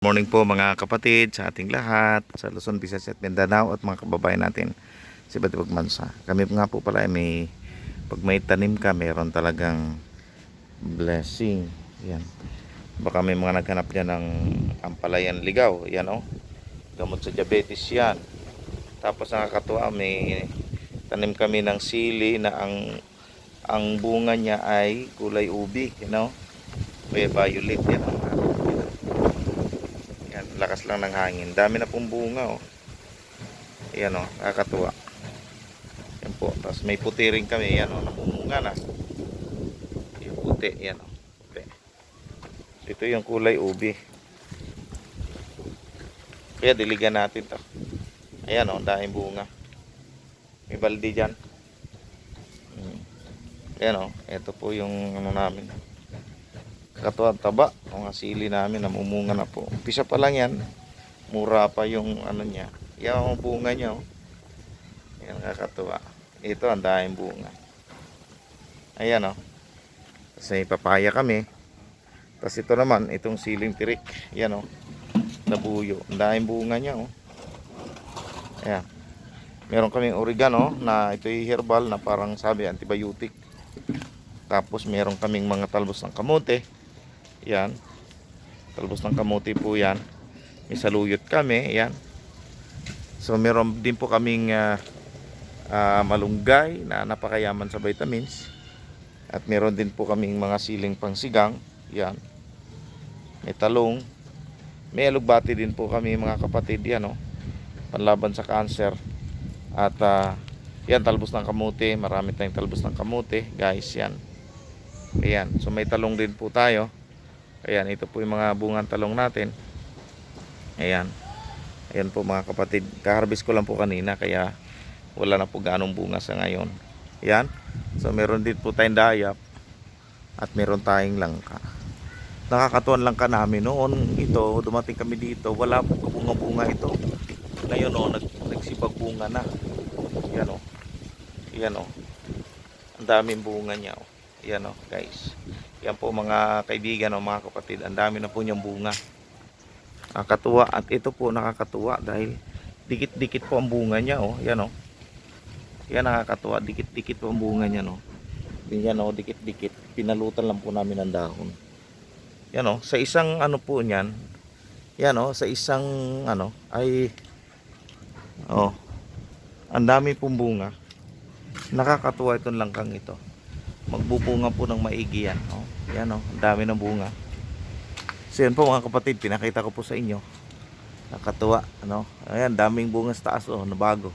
Morning po mga kapatid sa ating lahat sa Luzon, Visayas at Mindanao at mga kababayan natin sa iba't ibang bansa. Kami nga po pala ay pag may tanim ka, meron talagang blessing. Yan. Baka may mga naghanap dyan ng ampalayan ligaw. Yan o. Gamot sa diabetes yan. Tapos nakakatuwa, may tanim kami ng sili na ang bunga niya ay kulay ubi. You know? May violet yan ang lakas lang ng hangin. Dami na pong bunga oh. Ayan oh, nakakatuwa. Yan po. Tapos may puti rin kami. Ayan oh, namumunga na. Yung puti, ayan oh. Puti. Ito yung kulay ubi. Kaya diligan natin to. Ayan oh, daming bunga. May baldi dyan. Ayan oh, ito po yung ano namin. Katuwa taba, mga sili namin namumunga na po. Umpisa pa lang yan, mura pa yung ano niya. Yan ang bunga niya oh. Yan kakatuwa. Ito ang daming bunga. Ayan oh. Kasi papaya kami. Tapos ito naman, itong siling tirik. Yan oh. Nabuyo. Ang daming bunga niya oh. Ayan. Meron kaming oregano na ito'y herbal na parang sabi antibiotic. Tapos meron kaming mga talbos ng kamote. Yan. Talbos ng kamote po yan. May saluyot kami. Yan. So meron din po kaming malunggay na napakayaman sa vitamins. At meron din po kaming mga siling pangsigang. Yan. May talong. May alugbati din po kami mga kapatid. Yan oh. Panlaban sa cancer. At yan, talbos ng kamote. Marami tayong talbos ng kamote. Guys, yan. Ayan. So may talong din po tayo. Ayan, ito po yung mga bungang talong natin. Ayan. Ayan po mga kapatid. Kaharbis ko lang po kanina kaya wala na po ganong bunga sa ngayon. Ayan. So meron din po tayong dayap at meron tayong langka. Nakakatuwan langka namin noon. Ito, dumating kami dito. Wala po kabunga-bunga ito. Ngayon o, nagsibag bunga na. Ayan o. Ayan o. Ang daming bunga niya o. Ayan o guys. Yan po mga kaibigan o mga kapatid. Ang dami na po niyang bunga. Nakakatuwa. At ito po nakakatuwa dahil dikit-dikit po ang bunga niya o. Yan o. Yan nakakatuwa. Dikit-dikit po ang bunga niya no. Yan o. Dikit-dikit. Pinalutan lang po namin ng dahon. Yan o. Sa isang ano po niyan. Yan o. Sa isang ano ay oh. Ang dami pong bunga. Nakakatuwa itong langkang ito. Magbubunga po ng maigi yan oh. Yan oh, ang dami ng bunga. So yan po mga kapatid, pinakita ko po sa inyo. Nakakatuwa ano. Ayan, daming bunga sa taas oh, na bago.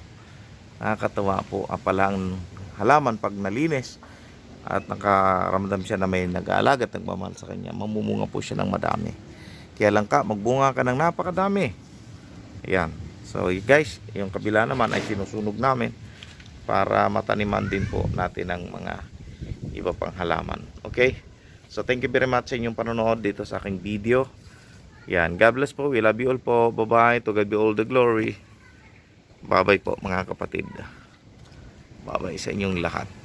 Nakakatuwa po. Apalang halaman pag nalinis at nakaramdam siya na may nag-aalaga at nagmamahal sa kanya, mamumunga po siya ng madami. Kaya lang ka, magbunga ka ng napakadami. Ayan. So guys, yung kabila naman ay sinusunog namin para mataniman din po natin ang mga iba pang halaman. Okay? So thank you very much sa inyong panonood dito sa aking video. Yan. God bless po. We love you all po. Bye-bye. To God be all the glory. Bye-bye po mga kapatid. Bye-bye sa inyong lahat.